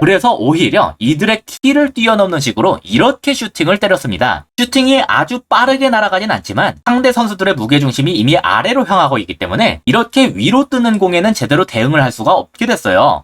그래서 오히려 이들의 키를 뛰어넘는 식으로 이렇게 슈팅을 때렸습니다. 슈팅이 아주 빠르게 날아가진 않지만 상대 선수들의 무게중심이 이미 아래로 향하고 있기 때문에 이렇게 위로 뜨는 공에는 제대로 대응을 할 수가 없게 됐어요.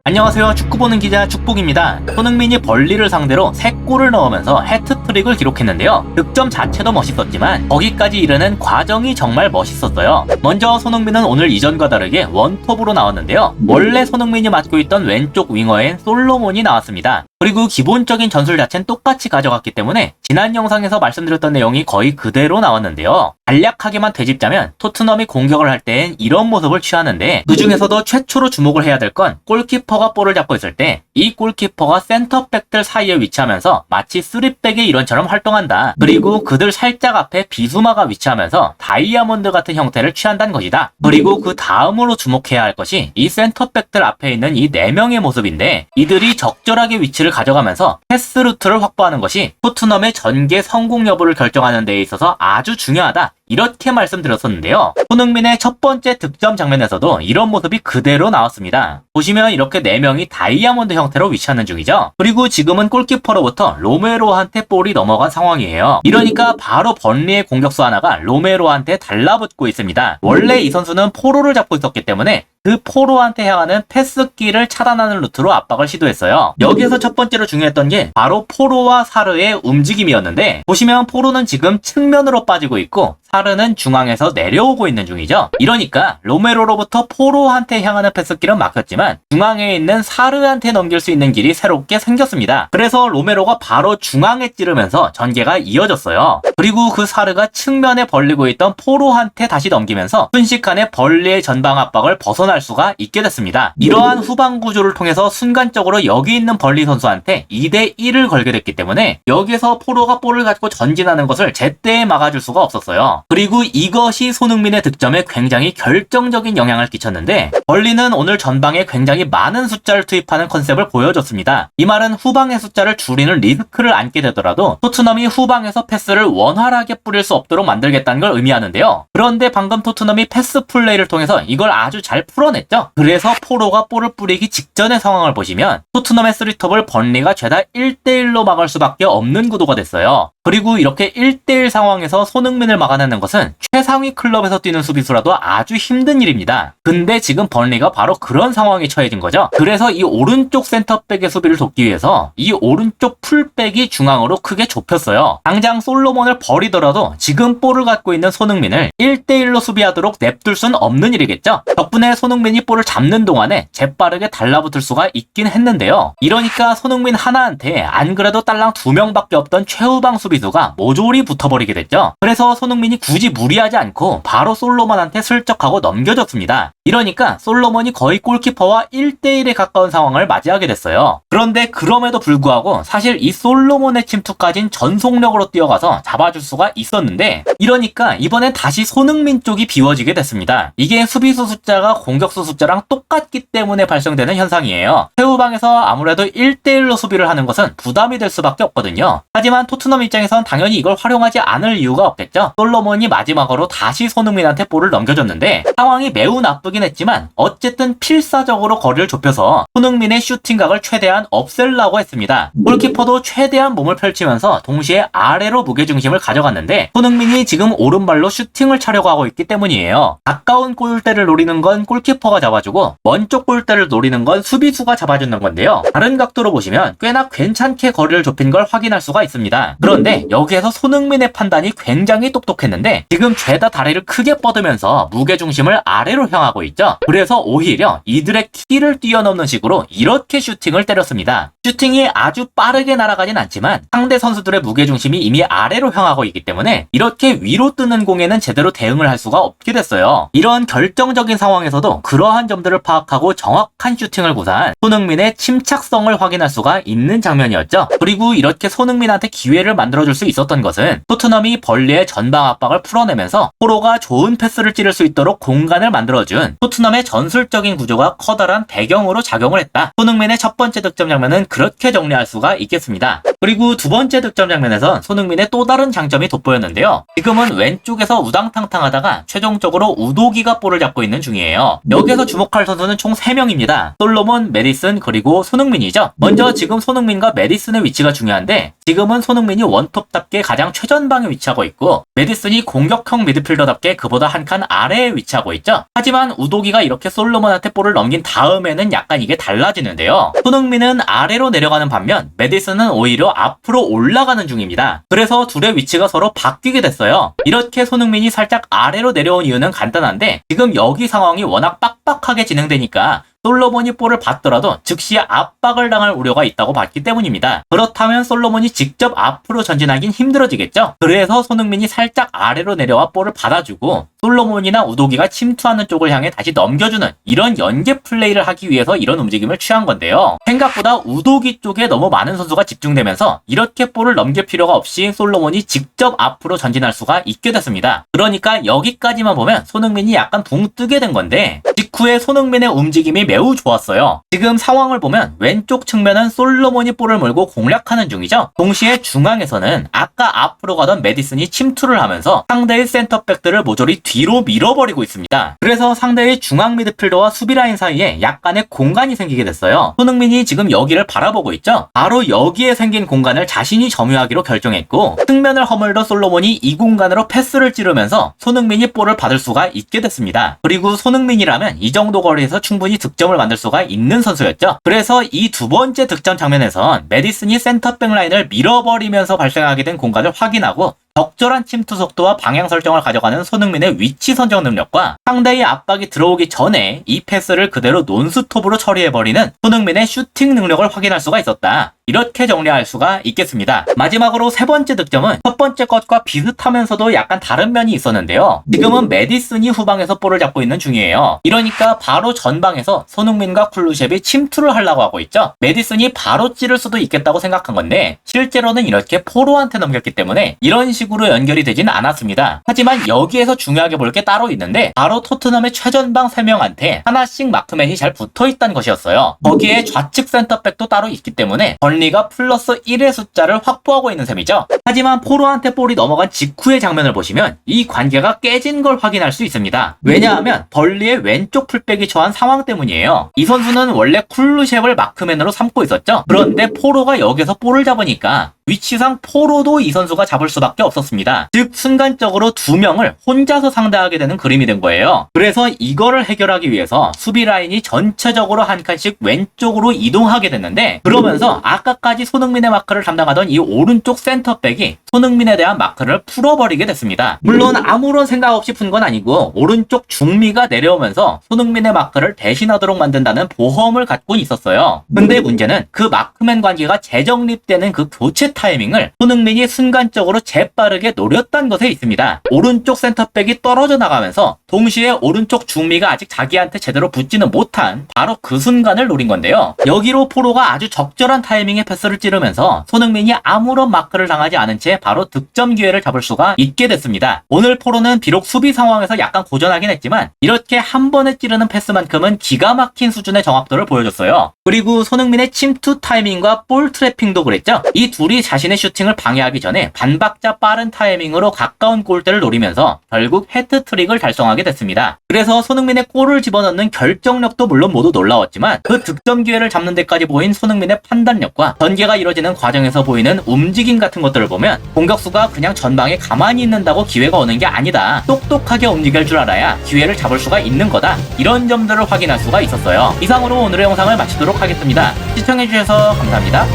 안녕하세요. 축구 보는 기자 축복입니다. 손흥민이 벌리를 상대로 3골을 넣으면서 해트트릭을 기록했는데요. 득점 자체도 멋있었지만 거기까지 이르는 과정이 정말 멋있었어요. 먼저 손흥민은 오늘 이전과 다르게 원톱으로 나왔는데요. 원래 손흥민이 맡고 있던 왼쪽 윙어엔 솔로몬이 나왔습니다. 그리고 기본적인 전술 자체는 똑같이 가져갔기 때문에 지난 영상에서 말씀드렸던 내용이 거의 그대로 나왔는데요. 간략하게만 되짚자면 토트넘이 공격을 할 때엔 이런 모습을 취하는데 그 중에서도 최초로 주목을 해야 될 건 골키퍼가 볼을 잡고 있을 때 이 골키퍼가 센터백들 사이에 위치하면서 마치 3백의 일원처럼 활동한다. 그리고 그들 살짝 앞에 비수마가 위치하면서 다이아몬드 같은 형태를 취한다는 것이다. 그리고 그 다음으로 주목해야 할 것이 이 센터백들 앞에 있는 이 4명의 모습인데 이들이 적절하게 위치를 가져가면서 패스 루트를 확보하는 것이 토트넘의 전개 성공 여부를 결정하는 데 있어서 아주 중요하다. 이렇게 말씀드렸었는데요. 손흥민의 첫 번째 득점 장면에서도 이런 모습이 그대로 나왔습니다. 보시면 이렇게 4명이 다이아몬드 형태로 위치하는 중이죠. 그리고 지금은 골키퍼로부터 로메로한테 볼이 넘어간 상황이에요. 이러니까 바로 번리의 공격수 하나가 로메로한테 달라붙고 있습니다. 원래 이 선수는 포로를 잡고 있었기 때문에 그 포로한테 향하는 패스기를 차단하는 루트로 압박을 시도했어요. 여기에서 첫 번째로 중요했던 게 바로 포로와 사르의 움직임이었는데 보시면 포로는 지금 측면으로 빠지고 있고 사르는 중앙에서 내려오고 있는 중이죠. 이러니까 로메로로부터 포로한테 향하는 패스길은 막혔지만 중앙에 있는 사르한테 넘길 수 있는 길이 새롭게 생겼습니다. 그래서 로메로가 바로 중앙에 찌르면서 전개가 이어졌어요. 그리고 그 사르가 측면에 벌리고 있던 포로한테 다시 넘기면서 순식간에 벌리의 전방 압박을 벗어날 수가 있게 됐습니다. 이러한 후방 구조를 통해서 순간적으로 여기 있는 벌리 선수한테 2대1을 걸게 됐기 때문에 여기에서 포로가 볼을 가지고 전진하는 것을 제때 막아줄 수가 없었어요. 그리고 이것이 손흥민의 득점에 굉장히 결정적인 영향을 끼쳤는데 벌리는 오늘 전방에 굉장히 많은 숫자를 투입하는 컨셉을 보여줬습니다. 이 말은 후방의 숫자를 줄이는 리스크를 안게 되더라도 토트넘이 후방에서 패스를 원활하게 뿌릴 수 없도록 만들겠다는 걸 의미하는데요. 그런데 방금 토트넘이 패스 플레이를 통해서 이걸 아주 잘 풀어냈죠. 그래서 포로가 볼을 뿌리기 직전의 상황을 보시면 토트넘의 3톱을 번리가 죄다 1대1로 막을 수밖에 없는 구도가 됐어요. 그리고 이렇게 1대1 상황에서 손흥민을 막아내는 것은 최상위 클럽에서 뛰는 수비수라도 아주 힘든 일입니다. 근데 지금 번리가 바로 그런 상황에 처해진 거죠. 그래서 이 오른쪽 센터백의 수비를 돕기 위해서 이 오른쪽 풀백이 중앙으로 크게 좁혔어요. 당장 솔로몬을 버리더라도 지금 볼을 갖고 있는 손흥민을 1대1로 수비하도록 냅둘 순 없는 일이겠죠. 덕분에 손흥민이 볼을 잡는 동안에 재빠르게 달라붙을 수가 있긴 했는데요. 이러니까 손흥민 하나한테 안 그래도 딸랑 2명밖에 없던 최후방 수비수가 모조리 붙어버리게 됐죠. 그래서 손흥민이 굳이 무리하지 않고 바로 솔로몬한테 슬쩍하고 넘겨줬습니다. 이러니까 솔로몬이 거의 골키퍼와 1대1에 가까운 상황을 맞이하게 됐어요. 그런데 그럼에도 불구하고 사실 이 솔로몬의 침투까진 전속력으로 뛰어가서 잡아줄 수가 있었는데 이러니까 이번엔 다시 손흥민 쪽이 비워지게 됐습니다. 이게 수비수 숫자가 공격수 숫자랑 똑같기 때문에 발생되는 현상이에요. 최후방에서 아무래도 1대1로 수비를 하는 것은 부담이 될 수밖에 없거든요. 하지만 토트넘 입장에선 당연히 이걸 활용하지 않을 이유가 없겠죠. 솔로몬이 마지막으로 다시 손흥민한테 볼을 넘겨줬는데 상황이 매우 나쁘긴 했지만 어쨌든 필사적으로 거리를 좁혀서 손흥민의 슈팅각을 최대한 없앨라고 했습니다. 골키퍼도 최대한 몸을 펼치면서 동시에 아래로 무게중심을 가져갔는데 손흥민이 지금 오른발로 슈팅을 차려고 하고 있기 때문이에요. 가까운 골대를 노리는 건 골키퍼가 잡아주고 먼 쪽 골대를 노리는 건 수비수가 잡아주는 건데요. 다른 각도로 보시면 꽤나 괜찮게 거리를 좁힌 걸 확인할 수가 있습니다. 그런데 여기에서 손흥민의 판단이 굉장히 똑똑했는데 지금 죄다 다리를 크게 뻗으면서 무게중심을 아래로 향하고 있죠. 그래서 오히려 이들의 키를 뛰어넘는 식으로 이렇게 슈팅을 때렸습니다. 슈팅이 아주 빠르게 날아가진 않지만 상대 선수들의 무게중심이 이미 아래로 향하고 있기 때문에 이렇게 위로 뜨는 공에는 제대로 대응을 할 수가 없게 됐어요. 이런 결정적인 상황에서도 그러한 점들을 파악하고 정확한 슈팅을 구사한 손흥민의 침착성을 확인할 수가 있는 장면이었죠. 그리고 이렇게 손흥민한테 기회를 만들어줄 수 있었던 것은 토트넘이 벌리의 전방 압박을 풀어내면서 포로가 좋은 패스를 찌를 수 있도록 공간을 만들어준 토트넘의 전술적인 구조가 커다란 배경으로 작용을 했다. 손흥민의 첫 번째 득점 장면은 그렇게 정리할 수가 있겠습니다. 그리고 두 번째 득점 장면에선 손흥민의 또 다른 장점이 돋보였는데요. 지금은 왼쪽에서 우당탕탕 하다가 최종적으로 우도기가 볼을 잡고 있는 중이에요. 여기서 주목할 선수는 총 3명입니다. 솔로몬, 메디슨, 그리고 손흥민이죠. 먼저 지금 손흥민과 메디슨의 위치가 중요한데 지금은 손흥민이 원톱답게 가장 최전방에 위치하고 있고 메디슨이 공격형 미드필더답게 그보다 한 칸 아래에 위치하고 있죠. 하지만 우도기가 이렇게 솔로몬한테 볼을 넘긴 다음에는 약간 이게 달라지는데요. 손흥민은 아래로 내려가는 반면 메디슨은 오히려 앞으로 올라가는 중입니다. 그래서 둘의 위치가 서로 바뀌게 됐어요. 이렇게 손흥민이 살짝 아래로 내려온 이유는 간단한데 지금 여기 상황이 워낙 빡빡하게 진행되니까 솔로몬이 볼을 받더라도 즉시 압박을 당할 우려가 있다고 봤기 때문입니다. 그렇다면 솔로몬이 직접 앞으로 전진하긴 힘들어지겠죠? 그래서 손흥민이 살짝 아래로 내려와 볼을 받아주고 솔로몬이나 우도기가 침투하는 쪽을 향해 다시 넘겨주는 이런 연계 플레이를 하기 위해서 이런 움직임을 취한 건데요. 생각보다 우도기 쪽에 너무 많은 선수가 집중되면서 이렇게 볼을 넘길 필요가 없이 솔로몬이 직접 앞으로 전진할 수가 있게 됐습니다. 그러니까 여기까지만 보면 손흥민이 약간 붕 뜨게 된 건데 직후에 손흥민의 움직임이 매우 좋았어요. 지금 상황을 보면 왼쪽 측면은 솔로몬이 볼을 몰고 공략하는 중이죠. 동시에 중앙에서는 아까 앞으로 가던 메디슨이 침투를 하면서 상대의 센터백들을 모조리 뒤로 밀어버리고 있습니다. 그래서 상대의 중앙 미드필더와 수비 라인 사이에 약간의 공간이 생기게 됐어요. 손흥민이 지금 여기를 바라보고 있죠. 바로 여기에 생긴 공간을 자신이 점유하기로 결정했고 측면을 허물던 솔로몬이 이 공간으로 패스를 찌르면서 손흥민이 볼을 받을 수가 있게 됐습니다. 그리고 손흥민이라면 이 정도 거리에서 충분히 득점을 만들 수가 있는 선수였죠. 그래서 이 두 번째 득점 장면에선 메디슨이 센터백 라인을 밀어버리면서 발생하게 된 공간을 확인하고 적절한 침투 속도와 방향 설정을 가져가는 손흥민의 위치 선정 능력과 상대의 압박이 들어오기 전에 이 패스를 그대로 논스톱으로 처리해버리는 손흥민의 슈팅 능력을 확인할 수가 있었다. 이렇게 정리할 수가 있겠습니다. 마지막으로 세 번째 득점은 첫 번째 것과 비슷하면서도 약간 다른 면이 있었는데요. 지금은 메디슨이 후방에서 볼을 잡고 있는 중이에요. 이러니까 바로 전방에서 손흥민과 쿨루셉이 침투를 하려고 하고 있죠. 메디슨이 바로 찌를 수도 있겠다고 생각한 건데 실제로는 이렇게 포로한테 넘겼기 때문에 이런 식으로 연결이 되진 않았습니다. 하지만 여기에서 중요하게 볼 게 따로 있는데 바로 토트넘의 최전방 3명한테 하나씩 마크맨이 잘 붙어있다는 것이었어요. 거기에 좌측 센터백도 따로 있기 때문에 벌리가 플러스 1의 숫자를 확보하고 있는 셈이죠. 하지만 포로한테 볼이 넘어간 직후의 장면을 보시면 이 관계가 깨진 걸 확인할 수 있습니다. 왜냐하면 벌리의 왼쪽 풀백이 처한 상황 때문이에요. 이 선수는 원래 쿨루셉을 마크맨으로 삼고 있었죠. 그런데 포로가 여기서 볼을 잡으니까 위치상 포로도 이 선수가 잡을 수밖에 없었습니다. 즉 순간적으로 두 명을 혼자서 상대하게 되는 그림이 된 거예요. 그래서 이거를 해결하기 위해서 수비 라인이 전체적으로 한 칸씩 왼쪽으로 이동하게 됐는데 그러면서 아까까지 손흥민의 마크를 담당하던 이 오른쪽 센터백이 손흥민에 대한 마크를 풀어버리게 됐습니다. 물론 아무런 생각 없이 푼 건 아니고 오른쪽 중미가 내려오면서 손흥민의 마크를 대신하도록 만든다는 보험을 갖고 있었어요. 근데 문제는 그 마크맨 관계가 재정립되는 그 교체 타이밍을 손흥민이 순간적으로 재빠르게 노렸다는 것에 있습니다. 오른쪽 센터백이 떨어져 나가면서 동시에 오른쪽 중미가 아직 자기한테 제대로 붙지는 못한 바로 그 순간을 노린 건데요. 여기로 포로가 아주 적절한 타이밍에 패스를 찌르면서 손흥민이 아무런 마크를 당하지 않은 채 바로 득점 기회를 잡을 수가 있게 됐습니다. 오늘 포로는 비록 수비 상황에서 약간 고전하긴 했지만 이렇게 한 번에 찌르는 패스만큼은 기가 막힌 수준의 정확도를 보여줬어요. 그리고 손흥민의 침투 타이밍과 볼 트래핑도 그랬죠. 이 둘이 자신의 슈팅을 방해하기 전에 반박자 빠른 타이밍으로 가까운 골대를 노리면서 결국 해트트릭을 달성하게 됐습니다. 그래서 손흥민의 골을 집어넣는 결정력도 물론 모두 놀라웠지만 그 득점 기회를 잡는 데까지 보인 손흥민의 판단력과 전개가 이뤄지는 과정에서 보이는 움직임 같은 것들을 보면 공격수가 그냥 전방에 가만히 있는다고 기회가 오는 게 아니다. 똑똑하게 움직일 줄 알아야 기회를 잡을 수가 있는 거다. 이런 점들을 확인할 수가 있었어요. 이상으로 오늘의 영상을 마치도록 하겠습니다. 시청해주셔서 감사합니다.